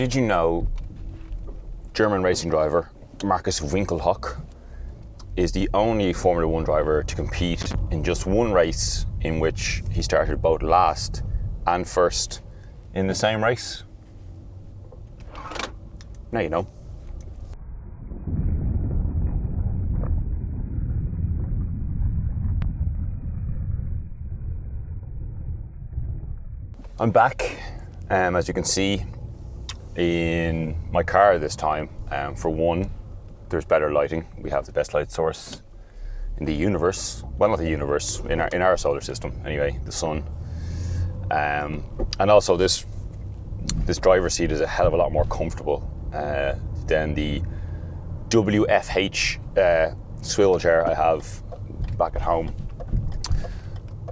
Did you know German racing driver Markus Winkelhock is the only Formula One driver to compete in just one race in which he started both last and first in the same race? Now you know. I'm back, as you can see, in my car this time. For one, there's better lighting. We have the best light source in the universe. Well, not the universe, in our solar system anyway, the sun. And also this driver's seat is a hell of a lot more comfortable than the WFH swivel chair I have back at home.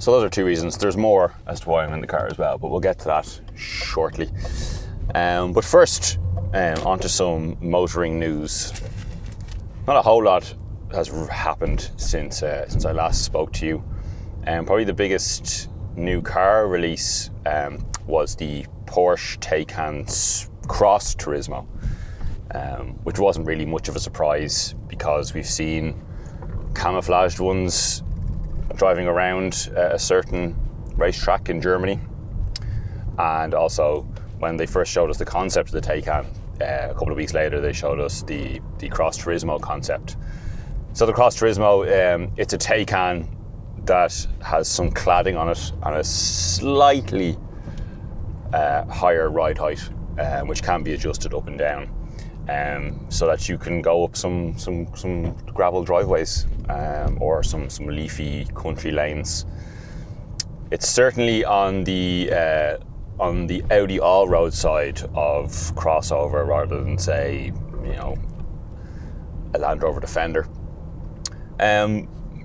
So those are two reasons. There's more as to why I'm in the car as well, but we'll get to that shortly. But first, onto some motoring news. Not a whole lot has happened since I last spoke to you. Probably the biggest new car release was the Porsche Taycan Cross Turismo, which wasn't really much of a surprise because we've seen camouflaged ones driving around a certain racetrack in Germany. And also, when they first showed us the concept of the Taycan, a couple of weeks later they showed us the Cross Turismo concept. So the Cross Turismo, it's a Taycan that has some cladding on it and a slightly higher ride height, which can be adjusted up and down, so that you can go up some gravel driveways or some leafy country lanes. It's certainly on the Audi all-road side of crossover rather than, say, a Land Rover Defender.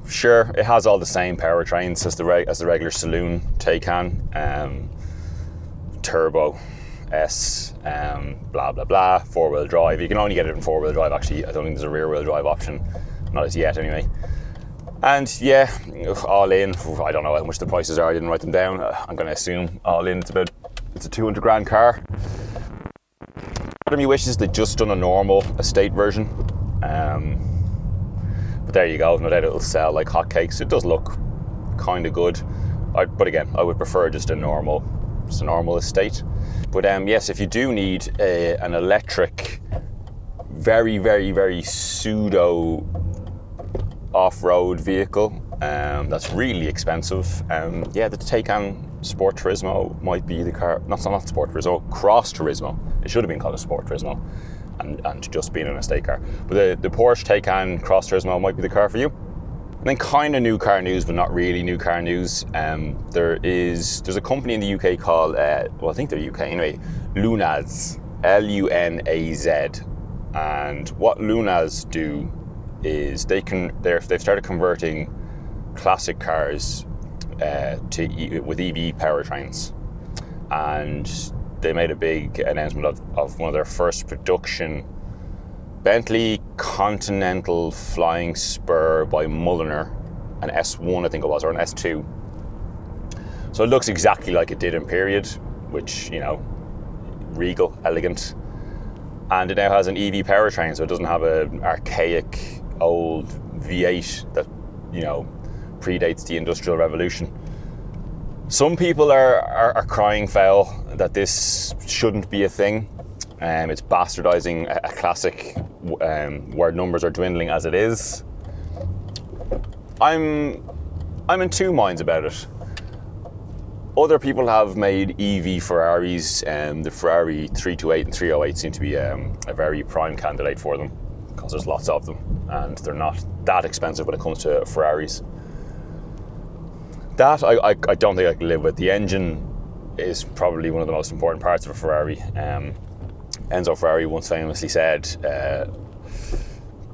Sure, it has all the same powertrains as the regular saloon Taycan, turbo S, blah blah blah, four-wheel drive. You can only get it in four-wheel drive, actually. I don't think there's a rear-wheel drive option, not as yet anyway. And yeah, all in, I don't know how much the prices are, I didn't write them down. I'm going to assume all in it's a 200 grand car. Part of me wishes they'd just done a normal estate version. But there you go, no doubt it'll sell like hotcakes. It does look kind of good. But again, I would prefer just a normal estate. But yes, if you do need an electric, very, very, very pseudo off-road vehicle that's really expensive, yeah, the Taycan Sport Turismo might be the car. Not Sport Turismo, Cross Turismo. It should have been called a Sport Turismo and just being an estate car. But the Porsche Taycan Cross Turismo might be the car for you. And then kind of new car news, but not really new car news. There's a company in the UK called, well, I think they're UK anyway, Lunaz, Lunaz. And what Lunaz do is they've started converting classic cars with EV powertrains, and they made a big announcement of one of their first production Bentley Continental Flying Spur by Mulliner, an S1 I think it was, or an S2. So it looks exactly like it did in period, which, regal, elegant. And it now has an EV powertrain, so it doesn't have an archaic old V8 that, predates the Industrial Revolution. Some people are crying foul that this shouldn't be a thing. It's bastardizing a classic where numbers are dwindling as it is. I'm in two minds about it. Other people have made EV Ferraris, and the Ferrari 328 and 308 seem to be a very prime candidate for them because there's lots of them and they're not that expensive when it comes to Ferraris. That I don't think I can live with. The engine is probably one of the most important parts of a Ferrari. Enzo Ferrari once famously said,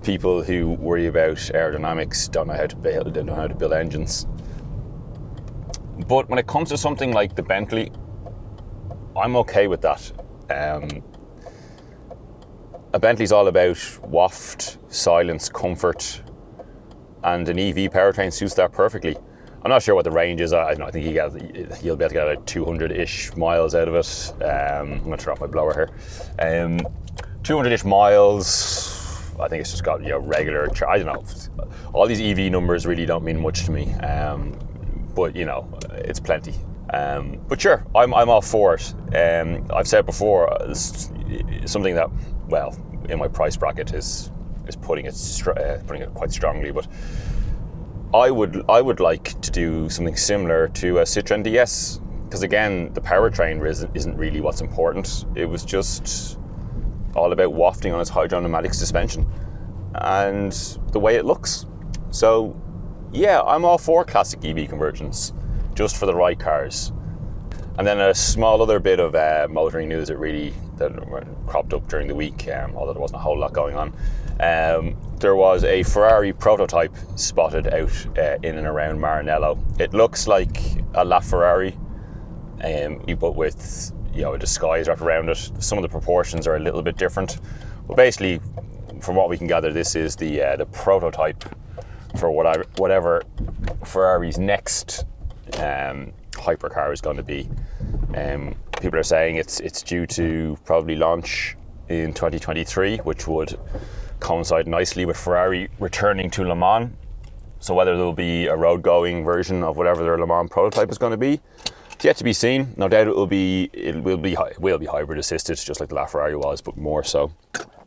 people who worry about aerodynamics don't know how to build engines. But when it comes to something like the Bentley, I'm okay with that. A Bentley's all about waft, silence, comfort, and an EV powertrain suits that perfectly. I'm not sure what the range is. I think you'll be able to get like 200-ish miles out of it. I'm going to turn off my blower here. 200-ish miles. I think it's just got regular. I don't know. All these EV numbers really don't mean much to me. But it's plenty. But sure, I'm all for it. I've said before, something that, well, in my price bracket is putting it quite strongly. But I would like to do something similar to a Citroen DS, because again, the powertrain isn't really what's important. It was just all about wafting on its hydropneumatic suspension and the way it looks. So yeah, I'm all for classic EV conversions, just for the right cars. And then a small other bit of motoring news that cropped up during the week, although there wasn't a whole lot going on. There was a Ferrari Prototype spotted out in and around Maranello. It looks like a LaFerrari, but with a disguise wrapped around it. Some of the proportions are a little bit different, but basically, from what we can gather, this is the prototype for whatever Ferrari's next hypercar is going to be. People are saying it's due to probably launch in 2023, which would coincide nicely with Ferrari returning to Le Mans. So whether there'll be a road-going version of whatever their Le Mans prototype is going to be, it's yet to be seen. No doubt it will be hybrid assisted, just like the LaFerrari was, but more so.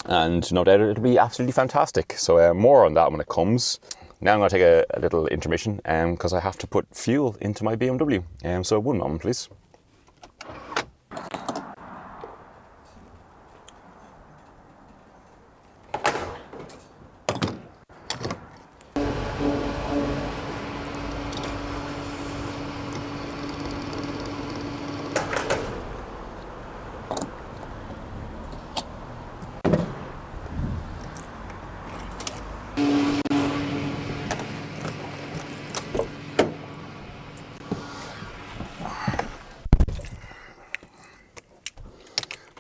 And no doubt it'll be absolutely fantastic. So more on that when it comes. Now I'm going to take a little intermission because I have to put fuel into my BMW. So one moment, please.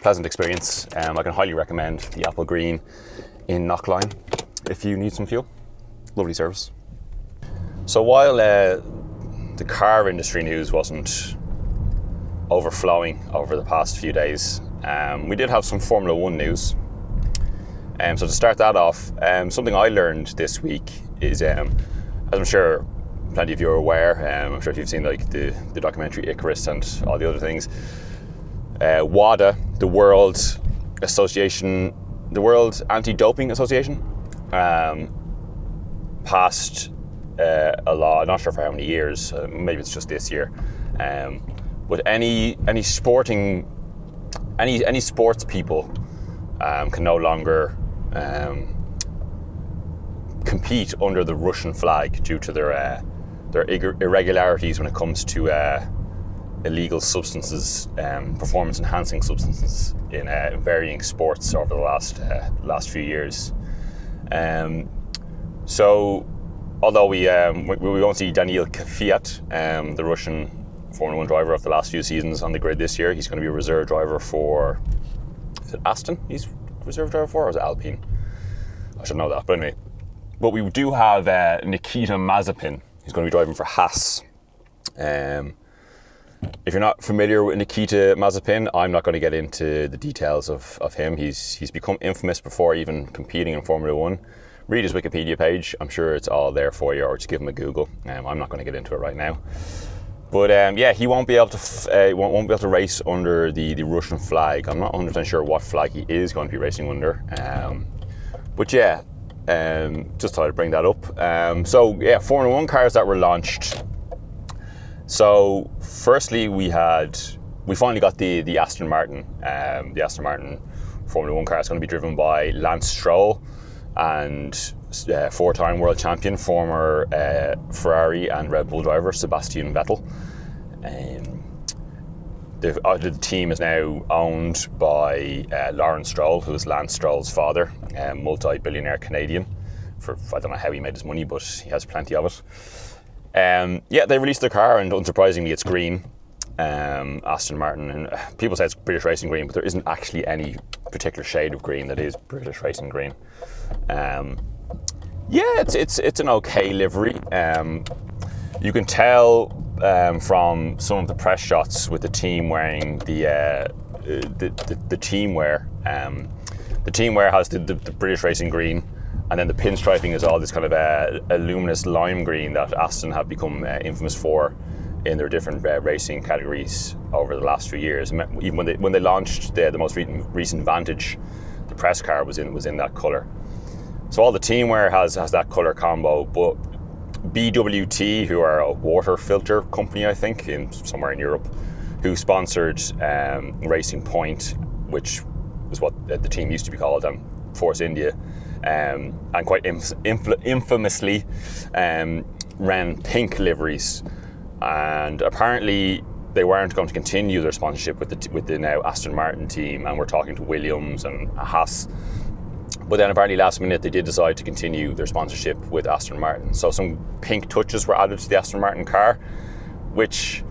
Pleasant experience. I can highly recommend the Apple Green in Knockline if you need some fuel. Lovely service. So while the car industry news wasn't overflowing over the past few days, we did have some Formula One news. So to start that off, something I learned this week is, as I'm sure plenty of you are aware, I'm sure if you've seen like the documentary Icarus and all the other things, WADA, the World Anti-Doping Association, passed a law. I'm not sure for how many years. Maybe it's just this year. But any sports people can no longer compete under the Russian flag due to their irregularities when it comes to illegal substances, performance-enhancing substances in varying sports over the last few years. So, although we won't see Daniil Kvyat, the Russian Formula One driver of the last few seasons, on the grid this year, he's going to be a reserve driver for. Is it Aston? He's reserve driver for, or is it Alpine? I should know that, but anyway. But we do have Nikita Mazepin. He's going to be driving for Haas. If you're not familiar with Nikita Mazepin, I'm not going to get into the details of him. He's become infamous before even competing in Formula One. Read his Wikipedia page. I'm sure it's all there for you, or just give him a Google. I'm not going to get into it right now. But yeah, he won't be able to race under the Russian flag. I'm not 100% sure what flag he is going to be racing under. But yeah, just thought I'd bring that up. So yeah, Formula One cars that were launched. So firstly, we finally got the Aston Martin. The Aston Martin Formula One car is going to be driven by Lance Stroll and four-time world champion, former Ferrari and Red Bull driver Sebastian Vettel. The team is now owned by Lawrence Stroll, who is Lance Stroll's father, a multi-billionaire Canadian. I don't know how he made his money, but he has plenty of it. Yeah, they released the car, and unsurprisingly, it's green. Aston Martin, and people say it's British Racing Green, but there isn't actually any particular shade of green that is British Racing Green. Yeah, it's an okay livery. You can tell from some of the press shots with the team wearing the team wear. The team wear has the British Racing green, and then the pinstriping is all this kind of a luminous lime green that Aston have become infamous for in their different racing categories over the last few years. Even when they launched the most recent Vantage, the press car was in that colour. So all the team wear has that colour combo, but BWT, who are a water filter company, I think, somewhere in Europe, who sponsored Racing Point, which was what the team used to be called, and Force India, and quite infamously ran pink liveries. And apparently they weren't going to continue their sponsorship with the now Aston Martin team, and we're talking to Williams and Haas. But then apparently last minute they did decide to continue their sponsorship with Aston Martin. So some pink touches were added to the Aston Martin car, which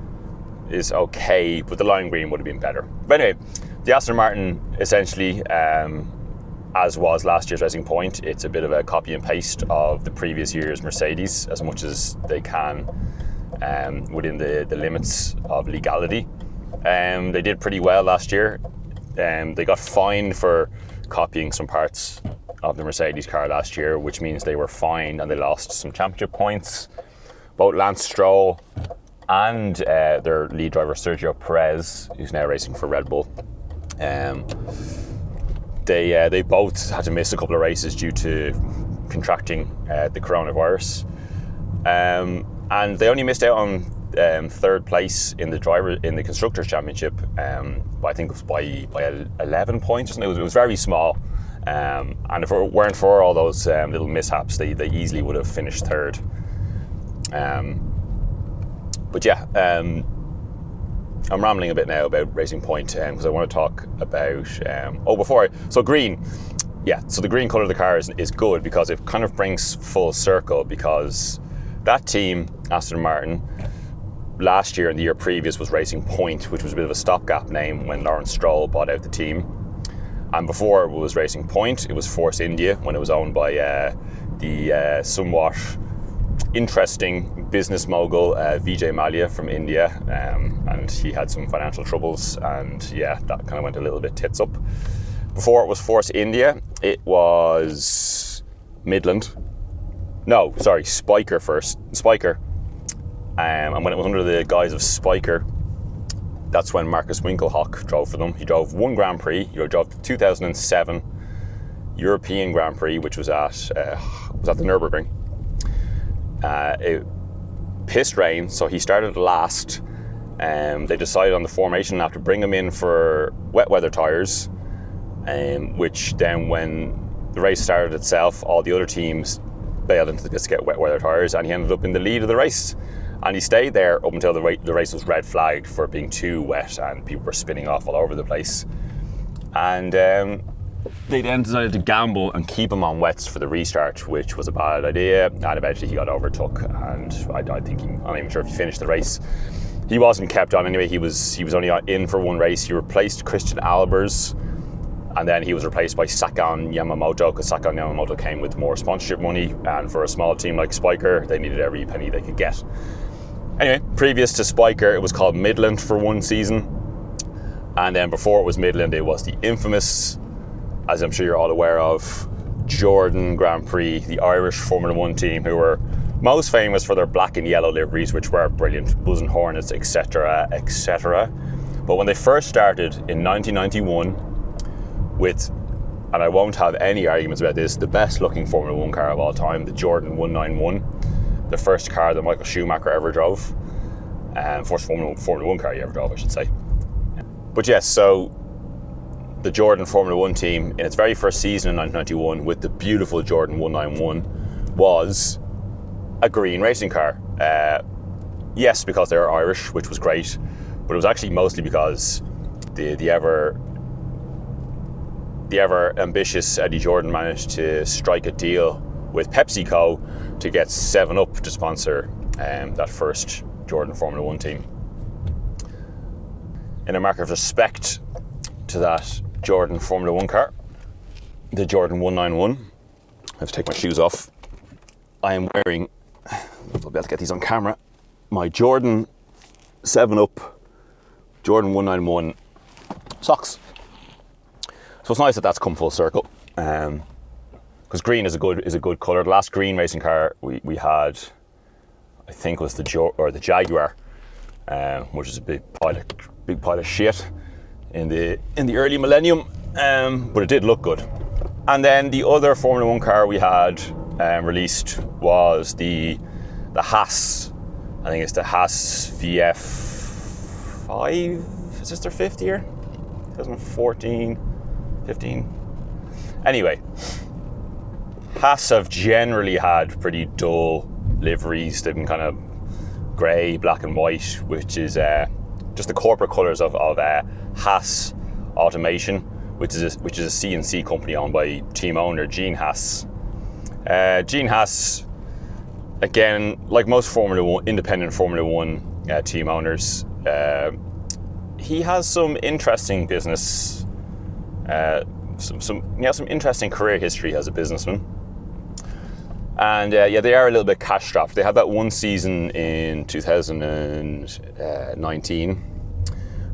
is okay, but the lime green would have been better. But anyway, the Aston Martin essentially, as was last year's Racing Point, it's a bit of a copy and paste of the previous year's Mercedes as much as they can within the limits of legality. They did pretty well last year. They got fined for copying some parts of the Mercedes car last year, which means they were fined and they lost some championship points. Both Lance Stroll and their lead driver Sergio Perez, who's now racing for Red Bull, they both had to miss a couple of races due to contracting the coronavirus, and they only missed out on third place in the Constructors' Championship. I think it was by 11 points or something. It was very small, and if it weren't for all those little mishaps, they easily would have finished third. But yeah, I'm rambling a bit now about Racing Point because I want to talk about so green. Yeah, so the green colour of the car is good because it kind of brings full circle, because that team, Aston Martin, last year and the year previous was Racing Point, which was a bit of a stopgap name when Lawrence Stroll bought out the team. And before it was Racing Point, it was Force India, when it was owned by the somewhat interesting business mogul Vijay Mallya from India, and he had some financial troubles, and yeah, that kind of went a little bit tits up. Before it was Force India, it was Spiker first. And when it was under the guise of Spiker, that's when Marcus Winkelhock drove for them. He drove one Grand Prix. He drove the 2007 European Grand Prix, which was at the Nürburgring. It pissed rain, so he started last. They decided on the formation not to bring him in for wet weather tyres, which then when the race started itself, all the other teams bailed into the pits to get wet weather tyres, and he ended up in the lead of the race. And he stayed there up until the race was red flagged for being too wet and people were spinning off all over the place. And they then decided to gamble and keep him on wets for the restart, which was a bad idea. And eventually he got overtook, and I'm not even sure if he finished the race. He wasn't kept on anyway. He was only in for one race. He replaced Christian Albers, and then he was replaced by Sakon Yamamoto, because Sakon Yamamoto came with more sponsorship money, and for a small team like Spiker, they needed every penny they could get. Anyway, previous to Spiker, it was called Midland for one season, and then before it was Midland, it was the infamous, as I'm sure you're all aware of, Jordan Grand Prix, the Irish Formula 1 team, who were most famous for their black and yellow liveries, which were brilliant, Buzzing Hornets, etc., etc. But when they first started in 1991 with, and I won't have any arguments about this, the best looking Formula 1 car of all time, the Jordan 191, the first car that Michael Schumacher ever drove, first Formula 1 car he ever drove, I should say. But yes, so the Jordan Formula 1 team, in its very first season in 1991, with the beautiful Jordan 191, was a green racing car. Yes, because they were Irish, which was great, but it was actually mostly because the ever ambitious Eddie Jordan managed to strike a deal with PepsiCo to get 7-Up to sponsor that first Jordan Formula 1 team. In a mark of respect to that Jordan Formula 1 car, the Jordan 191, I have to take my shoes off. I am wearing, I'll be able to get these on camera, my Jordan 7-Up, Jordan 191 socks. So it's nice that that's come full circle, because green is a good colour. The last green racing car we had, I think, was the Jaguar, which is a big pile of shit in the early millennium, but it did look good. And then the other Formula 1 car we had released was the Haas. I think it's the Haas VF5. Is this their 5th year? 2014, 15. Anyway, Haas have generally had pretty dull liveries. They've been kind of grey, black and white, which is just the corporate colours of Haas Automation, which is a CNC company owned by team owner Gene Haas. Gene Haas, again, like most independent Formula 1 team owners, he has some interesting business, some interesting career history as a businessman. And they are a little bit cash strapped. They had that one season in 2019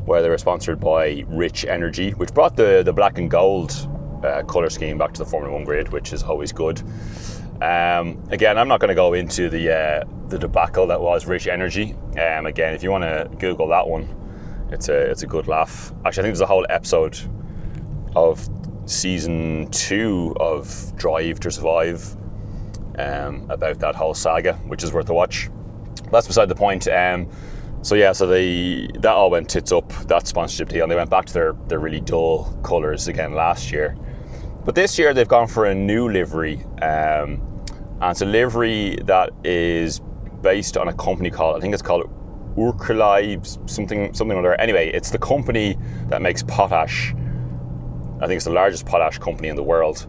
where they were sponsored by Rich Energy, which brought the black and gold colour scheme back to the Formula 1 grid, which is always good. Again, I'm not going to go into the debacle that was Rich Energy. Again, if you want to Google that one, it's a good laugh. Actually, I think there's a whole episode of season 2 of Drive to Survive about that whole saga, which is worth a watch. That's beside the point. That all went tits up, that sponsorship deal, and they went back to their really dull colours again last year. But this year they've gone for a new livery, and it's a livery that is based on a company called Urquhart, something or other. Anyway, it's the company that makes potash. I think it's the largest potash company in the world.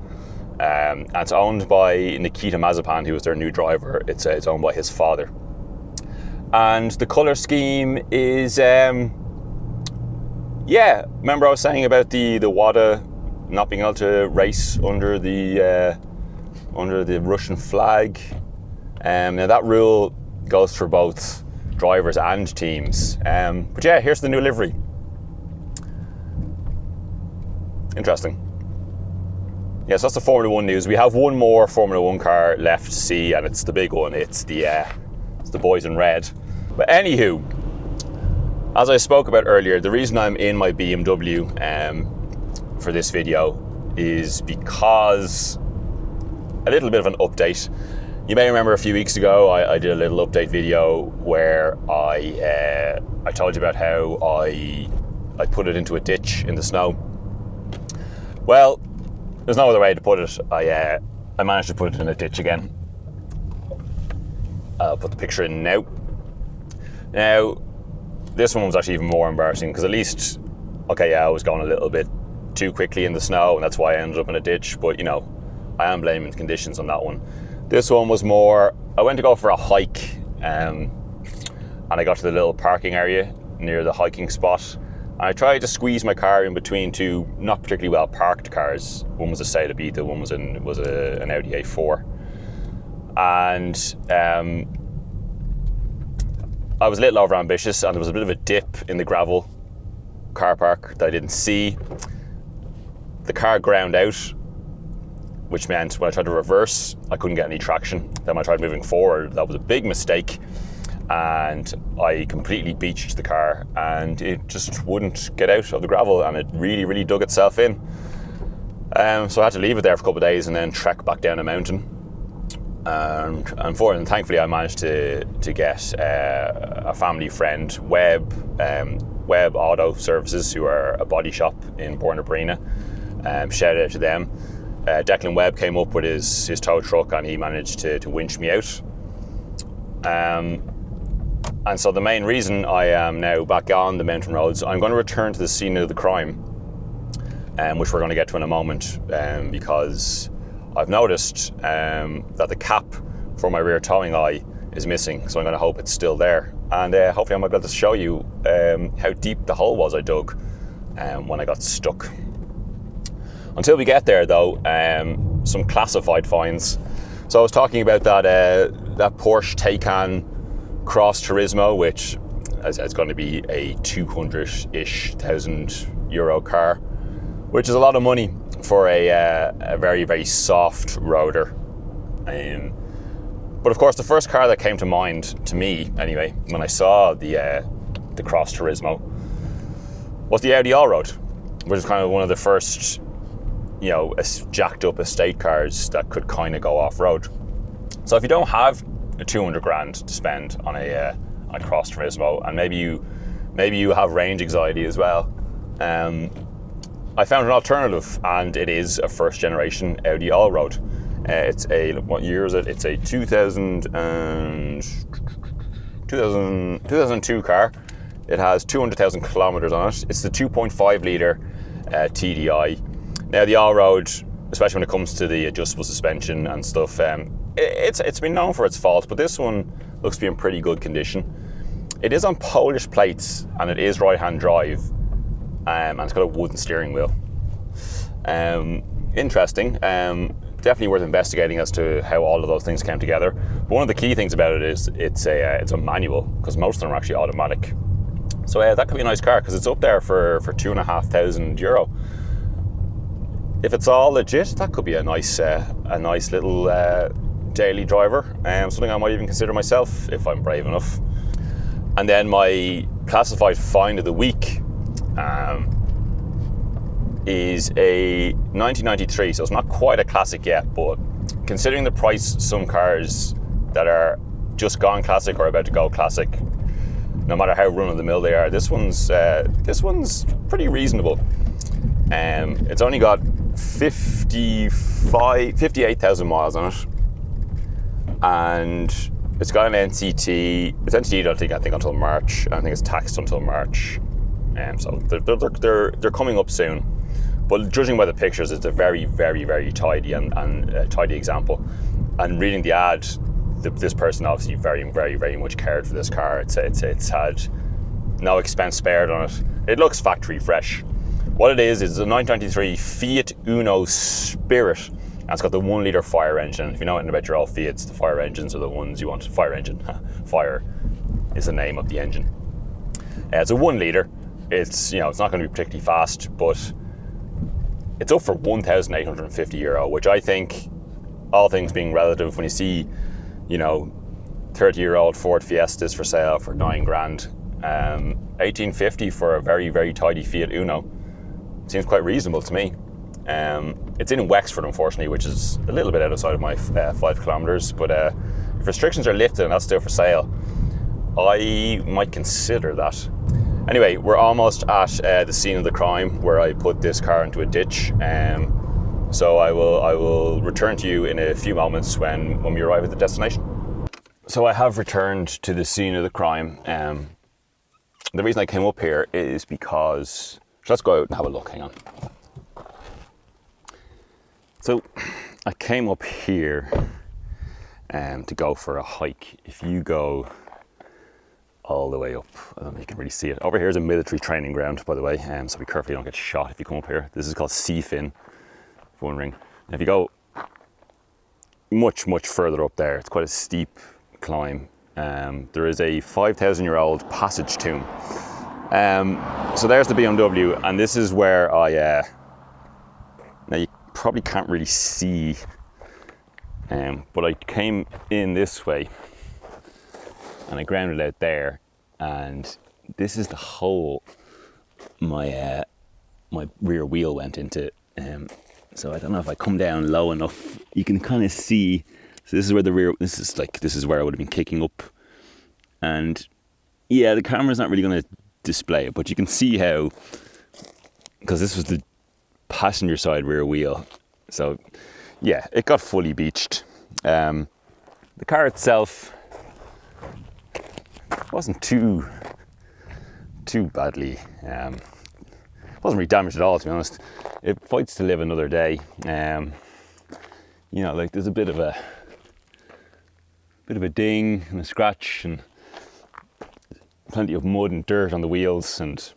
And it's owned by Nikita Mazepan, who was their new driver. It's owned by his father. And the colour scheme is, remember I was saying about the WADA not being able to race under the Russian flag. Now that rule goes for both drivers and teams. But yeah, here's the new livery. Interesting. Yes, that's the Formula 1 news. We have one more Formula 1 car left to see, and it's the big one. It's the boys in red. But anywho, as I spoke about earlier, the reason I'm in my BMW for this video is because a little bit of an update. You may remember a few weeks ago I did a little update video where I told you about how I put it into a ditch in the snow. Well, there's no other way to put it. I managed to put it in a ditch again. I'll put the picture in now. Now, this one was actually even more embarrassing because at least, I was going a little bit too quickly in the snow, and that's why I ended up in a ditch. But I am blaming the conditions on that one. This one was more, I went to go for a hike, and I got to the little parking area near the hiking spot. And I tried to squeeze my car in between two not particularly well parked cars. One was a Seat Ibiza, one was an Audi A4. And I was a little over ambitious, and there was a bit of a dip in the gravel car park that I didn't see. The car ground out, which meant when I tried to reverse, I couldn't get any traction. Then when I tried moving forward, that was a big mistake, and I completely beached the car, and it just wouldn't get out of the gravel, and it really, really dug itself in. So I had to leave it there for a couple of days and then trek back down a mountain. And thankfully I managed to get a family friend, Webb Auto Services, who are a body shop in Bornabrina. Shout out to them. Declan Webb came up with his tow truck, and he managed to winch me out. And so the main reason I am now back on the mountain roads, I'm going to return to the scene of the crime, which we're going to get to in a moment, because I've noticed that the cap for my rear towing eye is missing, so I'm going to hope it's still there. And hopefully I might be able to show you how deep the hole was I dug when I got stuck. Until we get there though, some classified finds. So I was talking about that Porsche Taycan Cross Turismo, which is going to be a 200-ish thousand euro car, which is a lot of money for a very, very soft roader. But of course, the first car that came to mind, to me anyway, when I saw the Cross Turismo, was the Audi Allroad, which is kind of one of the first, you know, jacked up estate cars that could kind of go off-road. So if you don't have a 200 grand to spend on a Cross Turismo, and maybe you have range anxiety as well, I found an alternative, and it is a first generation Audi Allroad. It's a, what year is it? It's a 2002 car. It has 200,000 kilometers on it. It's the 2.5 litre TDI. Now the Allroad, especially when it comes to the adjustable suspension and stuff, it's been known for its faults, but this one looks to be in pretty good condition. It is on Polish plates, and it is right-hand drive, and it's got a wooden steering wheel. Interesting. Definitely worth investigating as to how all of those things came together. But one of the key things about it is it's a manual, because most of them are actually automatic. So that could be a nice car, because it's up there for €2,500. If it's all legit, that could be a nice little daily driver, something I might even consider myself if I'm brave enough. And then my classified find of the week is a 1993, so it's not quite a classic yet, but considering the price, some cars that are just gone classic or about to go classic, no matter how run-of-the-mill they are, this one's pretty reasonable. It's only got 58,000 miles on it, and it's got an NCT. It's NCT, I think until March. I think it's taxed until March, so they're coming up soon. But judging by the pictures, it's a very, very, very tidy and tidy example. And reading the ad, this person obviously very, very, very much cared for this car. It's had no expense spared on it. It looks factory fresh. What it is a 1993 Fiat Uno Spirit, and it's got the 1 litre fire engine. If you know anything about your old Fiats, the fire engines are the ones you want. Fire engine, fire is the name of the engine. It's a 1 litre. It's not going to be particularly fast, but it's up for €1,850, which I think, all things being relative, when you see, 30-year-old Ford Fiestas for sale for $9 grand, $1,850 for a very, very tidy Fiat Uno seems quite reasonable to me. It's in Wexford, unfortunately, which is a little bit outside of my 5 kilometers, but if restrictions are lifted and that's still for sale, I might consider that. Anyway, we're almost at the scene of the crime where I put this car into a ditch. So I will return to you in a few moments when we arrive at the destination. So I have returned to the scene of the crime. The reason I came up here is because, so let's go out and have a look, hang on. So I came up here to go for a hike. If you go all the way up, I don't know if you can really see it. Over here is a military training ground, by the way, so be careful you don't get shot if you come up here. This is called Seafin, if you're wondering. And if you go much, much further up there, it's quite a steep climb. There is a 5,000-year-old passage tomb. So there's the BMW, and this is where now you probably can't really see, but I came in this way and I grounded out there, and this is the hole my rear wheel went into. So I don't know if I come down low enough, you can kind of see. So this is where this is where I would have been kicking up, and yeah, the camera's not really going to display it, but you can see how, because this was the passenger side rear wheel. So yeah, it got fully beached. The car itself wasn't too badly, wasn't really damaged at all, to be honest. It fights to live another day. There's a bit of a ding and a scratch, and plenty of mud and dirt on the wheels, and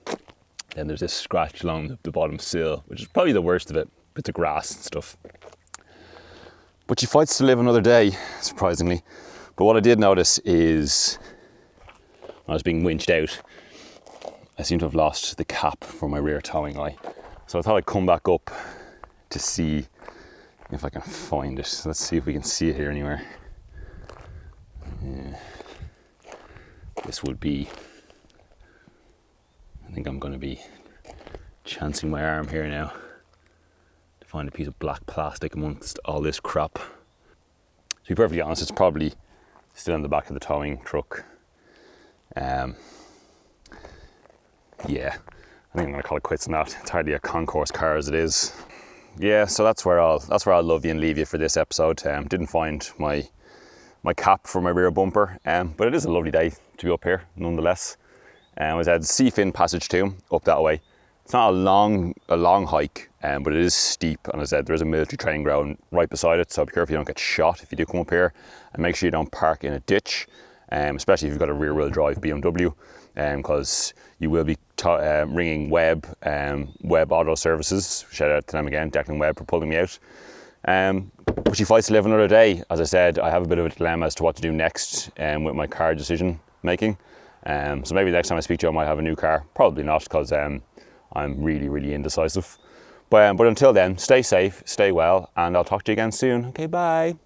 then there's this scratch along the bottom sill, which is probably the worst of it, bits of grass and stuff. But she fights to live another day, surprisingly. But what I did notice is I was being winched out, I seem to have lost the cap for my rear towing eye. So I thought I'd come back up to see if I can find it. Let's see if we can see it here anywhere. Yeah. This would be, I think I'm going to be chancing my arm here now to find a piece of black plastic amongst all this crap. To be perfectly honest, it's probably still in the back of the towing truck. Yeah, I think I'm going to call it quits on that. It's hardly a concourse car as it is. Yeah, so that's where I'll love you and leave you for this episode. Didn't find my cap for my rear bumper, but it is a lovely day to be up here nonetheless. I was at Seafin Passage 2 up that way. It's not a long hike, but it is steep, and as I said, there is a military training ground right beside it, so be careful you don't get shot if you do come up here, and make sure you don't park in a ditch, especially if you've got a rear wheel drive BMW, because you will be ringing Webb Auto Services. Shout out to them again, Declan Webb, for pulling me out. But she fights to live another day. As I said, I have a bit of a dilemma as to what to do next with my car decision making. So maybe the next time I speak to you I might have a new car. Probably not, because I'm really indecisive. But until then, stay safe, stay well, and I'll talk to you again soon. Okay, bye.